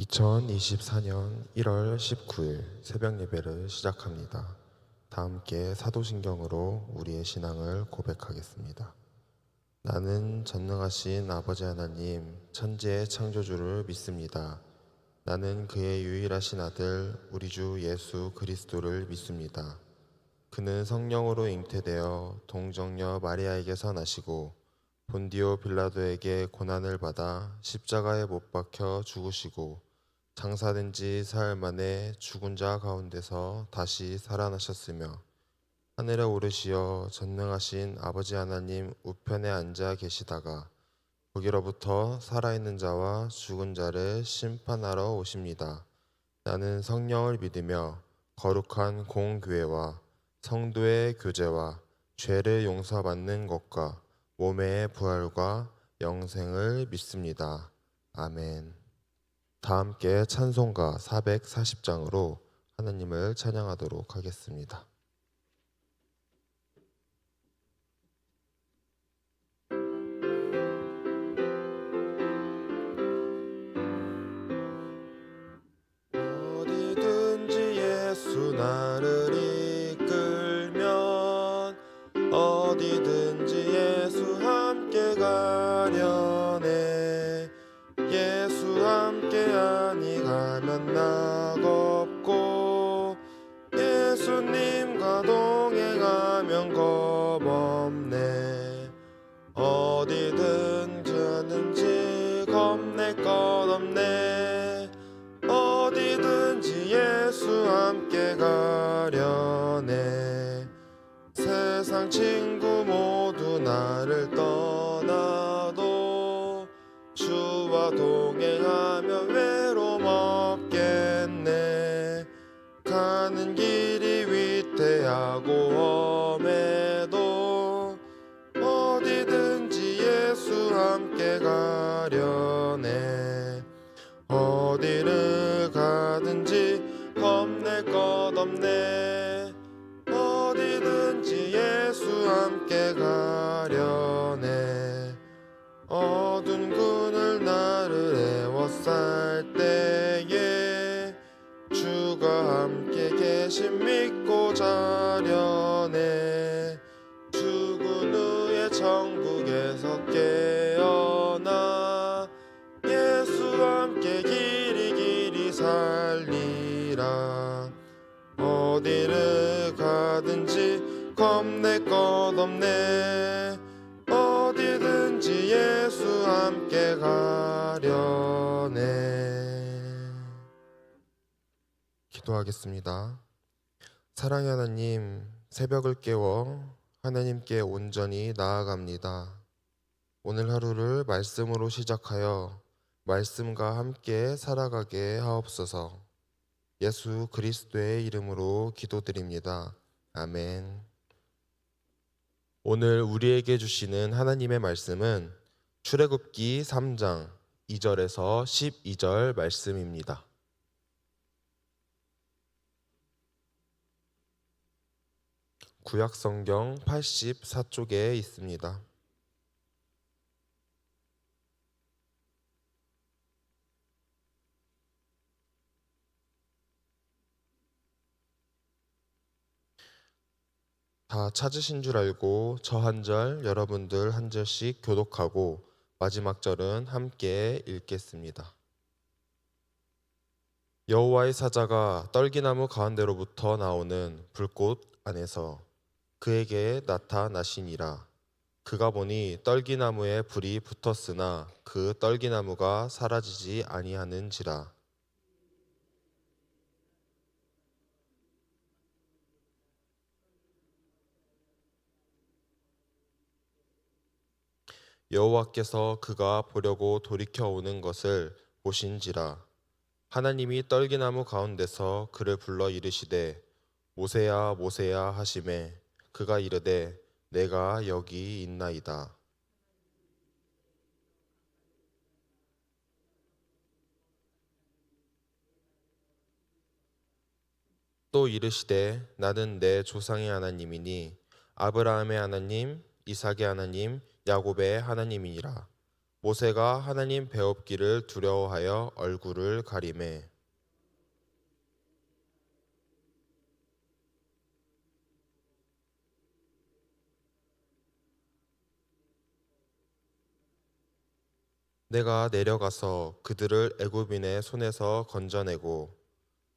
2024년 1월 19일 새벽 예배를 시작합니다. 다 함께 사도신경으로 우리의 신앙을 고백하겠습니다. 나는 전능하신 아버지 하나님, 천지의 창조주를 믿습니다. 나는 그의 유일하신 아들, 우리 주 예수 그리스도를 믿습니다. 그는 성령으로 잉태되어 동정녀 마리아에게서 나시고 본디오 빌라도에게 고난을 받아 십자가에 못 박혀 죽으시고 장사된 지 사흘 만에 죽은 자 가운데서 다시 살아나셨으며 하늘에 오르시어 전능하신 아버지 하나님 우편에 앉아 계시다가 거기로부터 살아있는 자와 죽은 자를 심판하러 오십니다. 나는 성령을 믿으며 거룩한 공교회와 성도의 교제와 죄를 용서받는 것과 몸의 부활과 영생을 믿습니다. 아멘. 다 함께 찬송가 440장으로 하나님을 찬양하도록 하겠습니다. 어디든지 예수 나를 이끌면 어디든지 예수 함께 가려네. 예수 함께하니 가면 낙없고 예수님과 동행하면 겁없네. 어디든지 하는지 겁낼 것 없네. 어디든지 예수 함께 가려네. 세상 친구 모두 나를 떠나도 주와 동행하면 외로움 없겠네. 가는 길이 위태하고 험해도 어디든지 예수 함께 가려네. 어디를 가든지 겁낼 것 없네. 어디든지 예수 함께 가려네. 어두운 그늘 나를 에워쌀 때에 주가 함께 계심 믿고 자려네. 죽은 후에 천국에서 깨어나 예수 함께 길이 살리라. 어디를 가든지 겁낼 것 없네. 어디든지 예수 함께 가려네. 기도하겠습니다. 사랑의 하나님, 새벽을 깨워 하나님께 온전히 나아갑니다. 오늘 하루를 말씀으로 시작하여 말씀과 함께 살아가게 하옵소서. 예수 그리스도의 이름으로 기도드립니다. 아멘. 오늘 우리에게 주시는 하나님의 말씀은 출애굽기 3장 2절에서 12절 말씀입니다. 구약성경 84쪽에 있습니다. 다 찾으신 줄 알고 저 한 절, 여러분들 한 절씩 교독하고 마지막 절은 함께 읽겠습니다. 여호와의 사자가 떨기나무 가운데로부터 나오는 불꽃 안에서 그에게 나타나시니라. 그가 보니 떨기나무에 불이 붙었으나 그 떨기나무가 사라지지 아니하는지라. 여호와께서 그가 보려고 돌이켜 오는 것을 보신지라. 하나님이 떨기나무 가운데서 그를 불러 이르시되 모세야 모세야 하시매 그가 이르되 내가 여기 있나이다. 또 이르시되 나는 내 조상의 하나님이니 아브라함의 하나님, 이삭의 하나님, 야곱의 하나님이니라. 모세가 하나님 배웁기를 두려워하여 얼굴을 가리매. 내가 내려가서 그들을 애굽인의 손에서 건져내고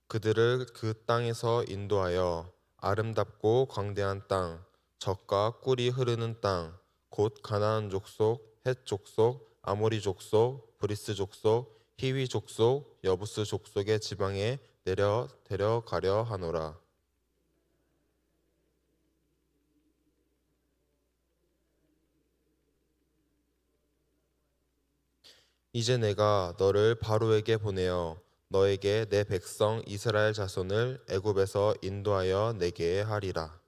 그들을 그 땅에서 인도하여 아름답고 광대한 땅, 젖과 꿀이 흐르는 땅, 곧 가나안 족속, 헷 족속, 아모리 족속, 브리스 족속, 히위 족속, 여부스 족속의 지방에 데려가려 하노라. 이제 내가 너를 바로에게 보내어 너에게 내 백성 이스라엘 자손을 애굽에서 인도하여 내게 하리라.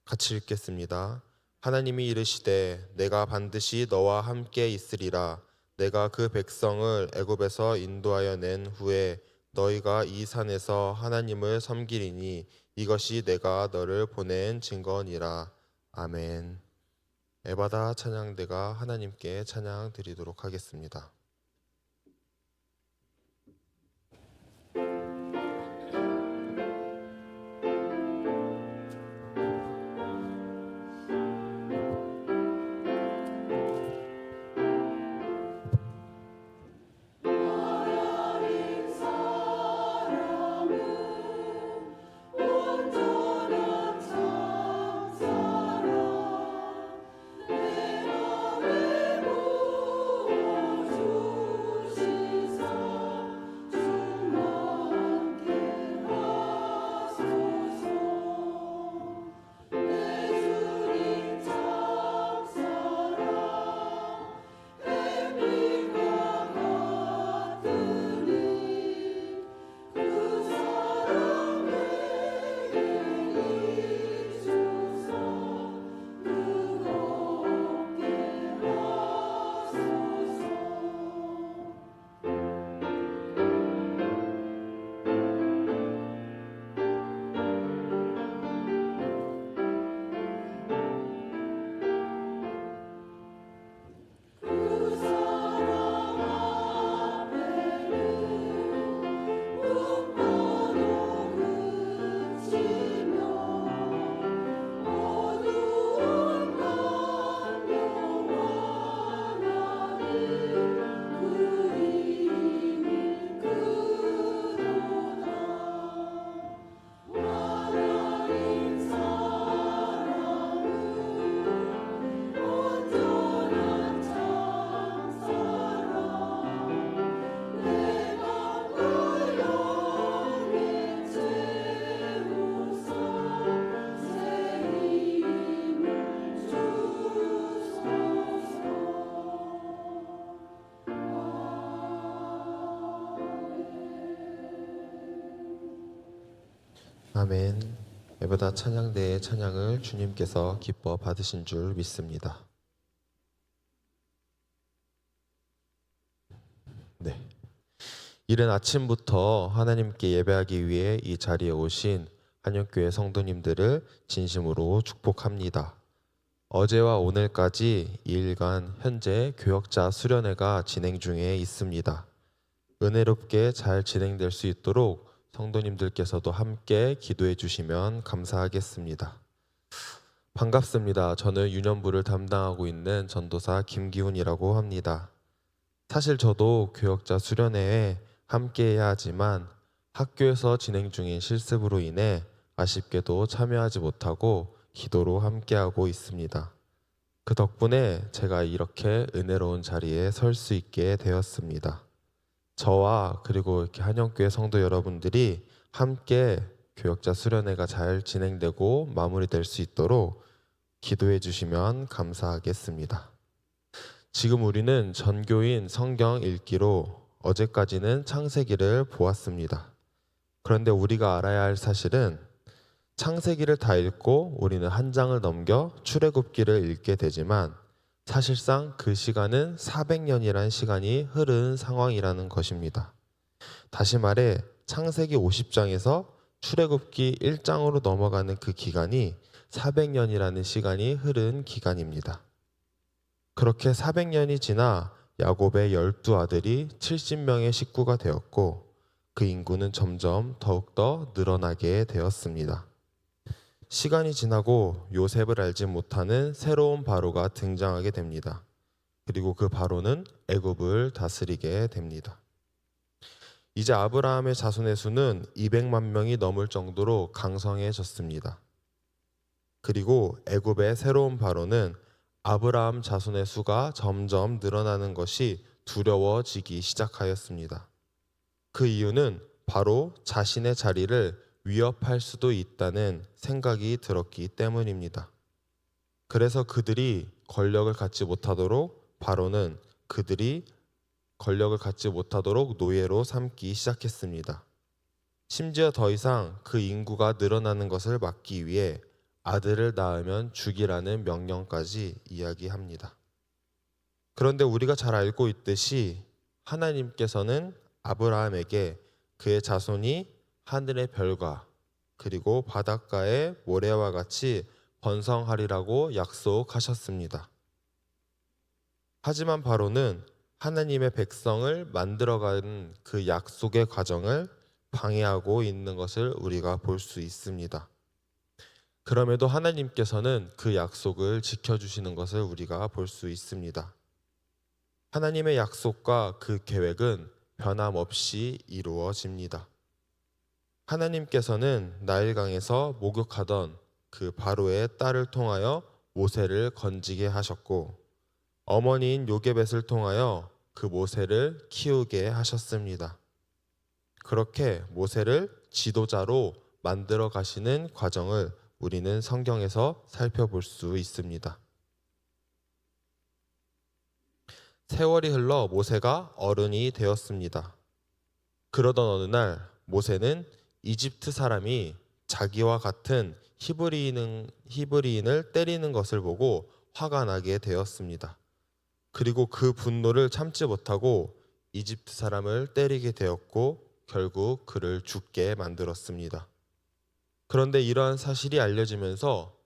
같이 읽겠습니다. 하나님이 이르시되 내가 반드시 너와 함께 있으리라. 내가 그 백성을 애굽에서 인도하여 낸 후에 너희가 이 산에서 하나님을 섬기리니 이것이 내가 너를 보낸 증거니라. 아멘. 에바다 찬양대가 하나님께 찬양 드리도록 하겠습니다. 아멘. 에베다 찬양대의 찬양을 주님께서 기뻐 받으신 줄 믿습니다. 네. 이른 아침부터 하나님께 예배하기 위해 이 자리에 오신 한영교회 성도님들을 진심으로 축복합니다. 어제와 오늘까지 2일간 현재 교역자 수련회가 진행 중에 있습니다. 은혜롭게 잘 진행될 수 있도록 성도님들께서도 함께 기도해 주시면 감사하겠습니다. 반갑습니다. 저는 유년부를 담당하고 있는 전도사 김기훈이라고 합니다. 사실 저도 교역자 수련회에 함께해야 하지만 학교에서 진행 중인 실습으로 인해 아쉽게도 참여하지 못하고 기도로 함께하고 있습니다. 그 덕분에 제가 이렇게 은혜로운 자리에 설 수 있게 되었습니다. 저와 그리고 이렇게 한영교회 성도 여러분들이 함께 교역자 수련회가 잘 진행되고 마무리될 수 있도록 기도해 주시면 감사하겠습니다. 지금 우리는 전교인 성경 읽기로 어제까지는 창세기를 보았습니다. 그런데 우리가 알아야 할 사실은 창세기를 다 읽고 우리는 한 장을 넘겨 출애굽기를 읽게 되지만 사실상 그 시간은 400년이라는 시간이 흐른 상황이라는 것입니다. 다시 말해 창세기 50장에서 출애굽기 1장으로 넘어가는 그 기간이 400년이라는 시간이 흐른 기간입니다. 그렇게 400년이 지나 야곱의 12아들이 70명의 식구가 되었고 그 인구는 점점 더욱더 늘어나게 되었습니다. 시간이 지나고 요셉을 알지 못하는 새로운 바로가 등장하게 됩니다. 그리고 그 바로는 애굽을 다스리게 됩니다. 이제 아브라함의 자손의 수는 200만 명이 넘을 정도로 강성해졌습니다. 그리고 애굽의 새로운 바로는 아브라함 자손의 수가 점점 늘어나는 것이 두려워지기 시작하였습니다. 그 이유는 바로 자신의 자리를 위협할 수도 있다는 생각이 들었기 때문입니다. 그래서 그들이 권력을 갖지 못하도록 바로는 그들이 권력을 갖지 못하도록 노예로 삼기 시작했습니다. 심지어 더 이상 그 인구가 늘어나는 것을 막기 위해 아들을 낳으면 죽이라는 명령까지 이야기합니다. 그런데 우리가 잘 알고 있듯이 하나님께서는 아브라함에게 그의 자손이 하늘의 별과 그리고 바닷가의 모래와 같이 번성하리라고 약속하셨습니다. 하지만 바로는 하나님의 백성을 만들어가는 그 약속의 과정을 방해하고 있는 것을 우리가 볼 수 있습니다. 그럼에도 하나님께서는 그 약속을 지켜주시는 것을 우리가 볼 수 있습니다. 하나님의 약속과 그 계획은 변함없이 이루어집니다. 하나님께서는 나일강에서 목욕하던 그 바로의 딸을 통하여 모세를 건지게 하셨고 어머니인 요게벳을 통하여 그 모세를 키우게 하셨습니다. 그렇게 모세를 지도자로 만들어 가시는 과정을 우리는 성경에서 살펴볼 수 있습니다. 세월이 흘러 모세가 어른이 되었습니다. 그러던 어느 날 모세는 이집트 사람이 자기와 같은 히브리인을 때리는 것을 보고 화가 나게 되었습니다. 그리고 그 분노를 참지 못하고 이집트 사람을 때리게 되었고 결국 그를 죽게 만들었습니다. 그런데 이러한 사실이 알려지면서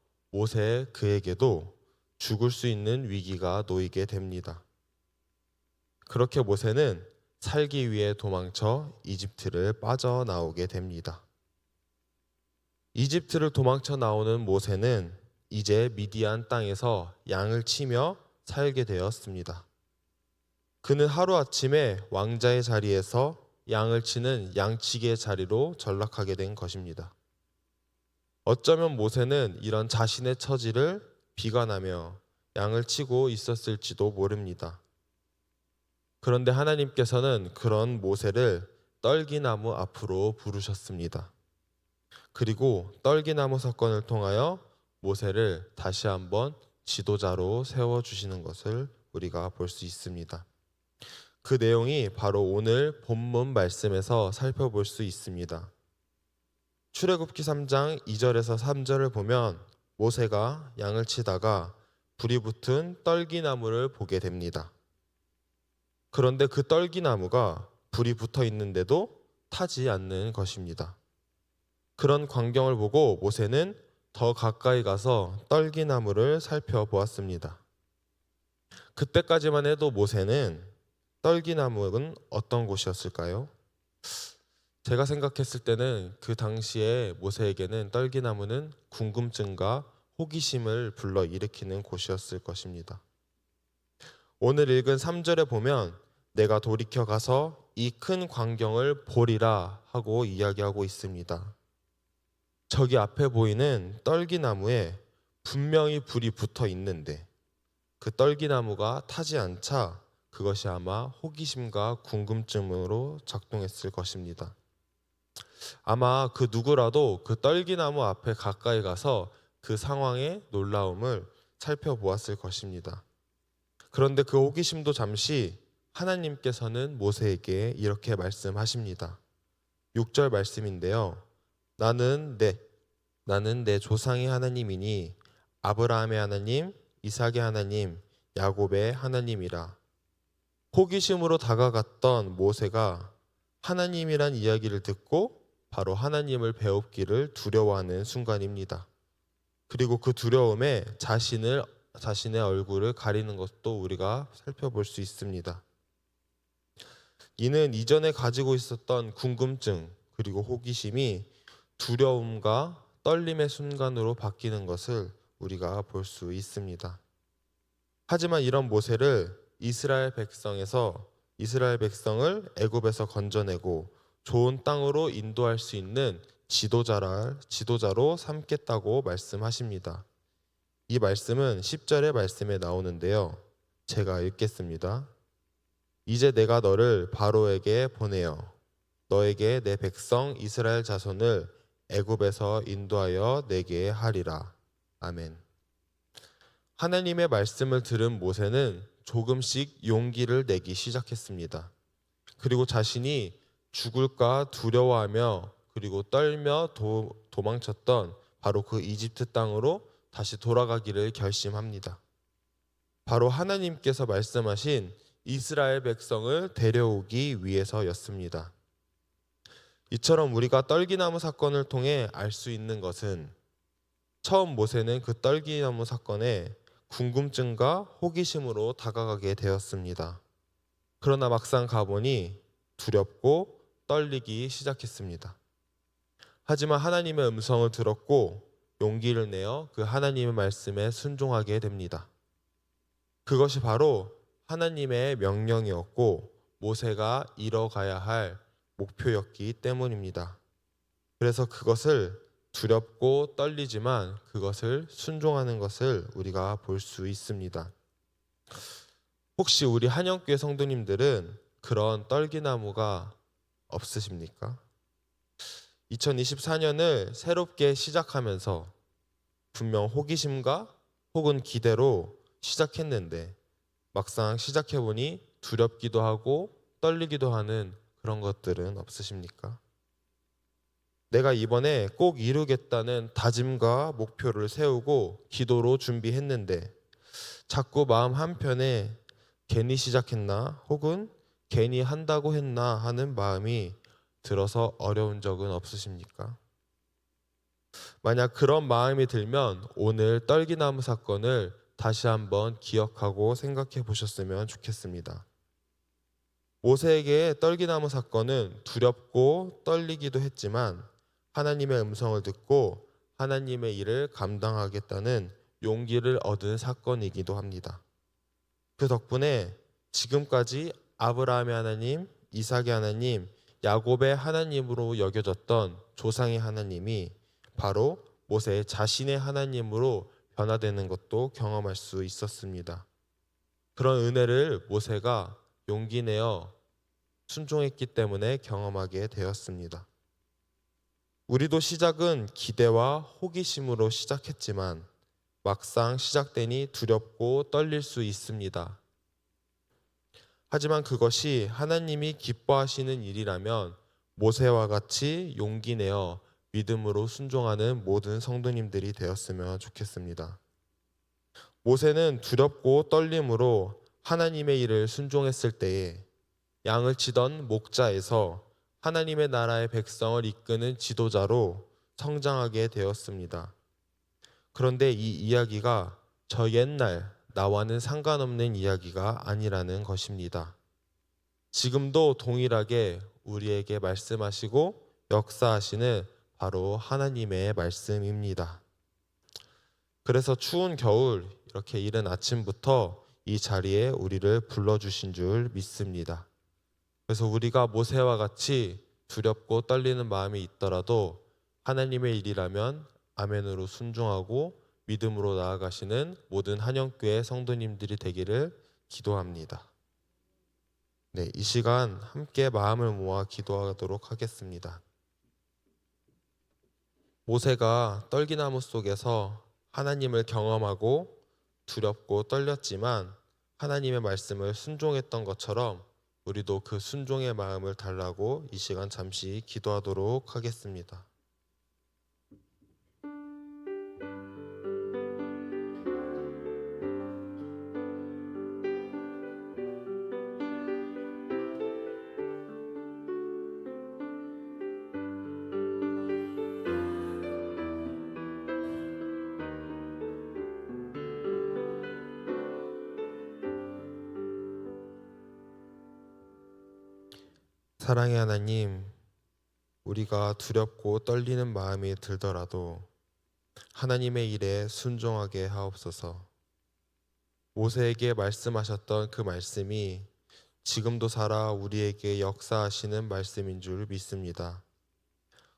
그에게도 죽을 수 있는 위기가 놓이게 됩니다. 그렇게 모세는 살기 위해 도망쳐 이집트를 빠져나오게 됩니다. 이집트를 도망쳐 나오는 모세는 이제 미디안 땅에서 양을 치며 살게 되었습니다. 그는 하루아침에 왕자의 자리에서 양을 치는 양치기의 자리로 전락하게 된 것입니다. 어쩌면 모세는 이런 자신의 처지를 비관하며 양을 치고 있었을지도 모릅니다. 그런데 하나님께서는 그런 모세를 떨기나무 앞으로 부르셨습니다. 그리고 떨기나무 사건을 통하여 모세를 다시 한번 지도자로 세워주시는 것을 우리가 볼 수 있습니다. 그 내용이 바로 오늘 본문 말씀에서 살펴볼 수 있습니다. 출애굽기 3장 2절에서 3절을 보면 모세가 양을 치다가 불이 붙은 떨기나무를 보게 됩니다. 그런데 그 떨기나무가 불이 붙어 있는데도 타지 않는 것입니다. 그런 광경을 보고 모세는 더 가까이 가서 떨기나무를 살펴보았습니다. 그때까지만 해도 모세는 떨기나무는 어떤 곳이었을까요? 제가 생각했을 때는 그 당시에 모세에게는 떨기나무는 궁금증과 호기심을 불러일으키는 곳이었을 것입니다. 오늘 읽은 3절에 보면 내가 돌이켜 가서 이 큰 광경을 보리라 하고 이야기하고 있습니다. 저기 앞에 보이는 떨기나무에 분명히 불이 붙어 있는데 그 떨기나무가 타지 않자 그것이 아마 호기심과 궁금증으로 작동했을 것입니다. 아마 그 누구라도 그 떨기나무 앞에 가까이 가서 그 상황의 놀라움을 살펴보았을 것입니다. 그런데 그 호기심도 잠시 하나님께서는 모세에게 이렇게 말씀하십니다. 6절 말씀인데요. 나는 내 조상의 하나님이니 아브라함의 하나님, 이삭의 하나님, 야곱의 하나님이라. 호기심으로 다가갔던 모세가 하나님이란 이야기를 듣고 바로 하나님을 배웁기를 두려워하는 순간입니다. 그리고 그 두려움에 자신의 얼굴을 가리는 것도 우리가 살펴볼 수 있습니다. 이는 이전에 가지고 있었던 궁금증 그리고 호기심이 두려움과 떨림의 순간으로 바뀌는 것을 우리가 볼 수 있습니다. 하지만 이런 모세를 이스라엘 백성을 애굽에서 건져내고 좋은 땅으로 인도할 수 있는 지도자로 삼겠다고 말씀하십니다. 이 말씀은 10절의 말씀에 나오는데요. 제가 읽겠습니다. 이제 내가 너를 바로에게 보내어 너에게 내 백성 이스라엘 자손을 애굽에서 인도하여 내게 하리라. 아멘. 하나님의 말씀을 들은 모세는 조금씩 용기를 내기 시작했습니다. 그리고 자신이 죽을까 두려워하며 그리고 떨며 도망쳤던 바로 그 이집트 땅으로 다시 돌아가기를 결심합니다. 바로 하나님께서 말씀하신 이스라엘 백성을 데려오기 위해서였습니다. 이처럼 우리가 떨기나무 사건을 통해 알 수 있는 것은 처음 모세는 그 떨기나무 사건에 궁금증과 호기심으로 다가가게 되었습니다. 그러나 막상 가보니 두렵고 떨리기 시작했습니다. 하지만 하나님의 음성을 들었고 용기를 내어 그 하나님의 말씀에 순종하게 됩니다. 그것이 바로 하나님의 명령이었고 모세가 이뤄가야 할 목표였기 때문입니다. 그래서 그것을 두렵고 떨리지만 그것을 순종하는 것을 우리가 볼 수 있습니다. 혹시 우리 한영교회 성도님들은 그런 떨기나무가 없으십니까? 2024년을 새롭게 시작하면서 분명 호기심과 혹은 기대로 시작했는데 막상 시작해보니 두렵기도 하고 떨리기도 하는 그런 것들은 없으십니까? 내가 이번에 꼭 이루겠다는 다짐과 목표를 세우고 기도로 준비했는데 자꾸 마음 한편에 괜히 시작했나 혹은 괜히 한다고 했나 하는 마음이 들어서 어려운 적은 없으십니까? 만약 그런 마음이 들면 오늘 떨기나무 사건을 다시 한번 기억하고 생각해 보셨으면 좋겠습니다. 모세에게 떨기나무 사건은 두렵고 떨리기도 했지만 하나님의 음성을 듣고 하나님의 일을 감당하겠다는 용기를 얻은 사건이기도 합니다. 그 덕분에 지금까지 아브라함의 하나님, 이삭의 하나님, 야곱의 하나님으로 여겨졌던 조상의 하나님이 바로 모세 자신의 하나님으로 변화되는 것도 경험할 수 있었습니다. 그런 은혜를 모세가 용기 내어 순종했기 때문에 경험하게 되었습니다. 우리도 시작은 기대와 호기심으로 시작했지만 막상 시작되니 두렵고 떨릴 수 있습니다. 하지만 그것이 하나님이 기뻐하시는 일이라면 모세와 같이 용기 내어 믿음으로 순종하는 모든 성도님들이 되었으면 좋겠습니다. 모세는 두렵고 떨림으로 하나님의 일을 순종했을 때에 양을 치던 목자에서 하나님의 나라의 백성을 이끄는 지도자로 성장하게 되었습니다. 그런데 이 이야기가 저 옛날 나와는 상관없는 이야기가 아니라는 것입니다. 지금도 동일하게 우리에게 말씀하시고 역사하시는 바로 하나님의 말씀입니다. 그래서 추운 겨울 이렇게 이른 아침부터 이 자리에 우리를 불러주신 줄 믿습니다. 그래서 우리가 모세와 같이 두렵고 떨리는 마음이 있더라도 하나님의 일이라면 아멘으로 순종하고 믿음으로 나아가시는 모든 한영교회 성도님들이 되기를 기도합니다. 네, 이 시간 함께 마음을 모아 기도하도록 하겠습니다. 모세가 떨기나무 속에서 하나님을 경험하고 두렵고 떨렸지만 하나님의 말씀을 순종했던 것처럼 우리도 그 순종의 마음을 달라고 이 시간 잠시 기도하도록 하겠습니다. 사랑의 하나님, 우리가 두렵고 떨리는 마음이 들더라도 하나님의 일에 순종하게 하옵소서. 모세에게 말씀하셨던 그 말씀이 지금도 살아 우리에게 역사하시는 말씀인 줄 믿습니다.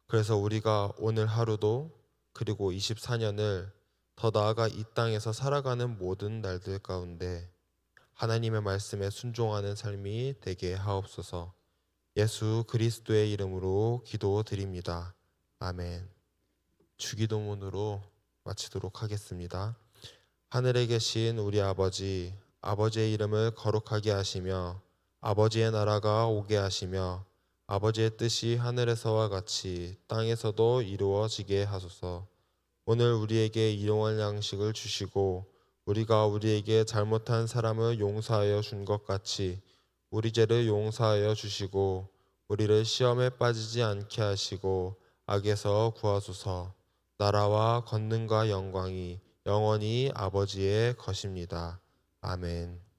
그래서 우리가 오늘 하루도 그리고 24년을 더 나아가 이 땅에서 살아가는 모든 날들 가운데 하나님의 말씀에 순종하는 삶이 되게 하옵소서. 예수 그리스도의 이름으로 기도드립니다. 아멘. 주기도문으로 마치도록 하겠습니다. 하늘에 계신 우리 아버지, 아버지의 이름을 거룩하게 하시며 아버지의 나라가 오게 하시며 아버지의 뜻이 하늘에서와 같이 땅에서도 이루어지게 하소서. 오늘 우리에게 일용할 양식을 주시고 우리가 우리에게 잘못한 사람을 용서하여 준 것 같이 우리 죄를 용서하여 주시고 우리를 시험에 빠지지 않게 하시고 악에서 구하소서. 나라와 권능과 영광이 영원히 아버지의 것입니다. 아멘.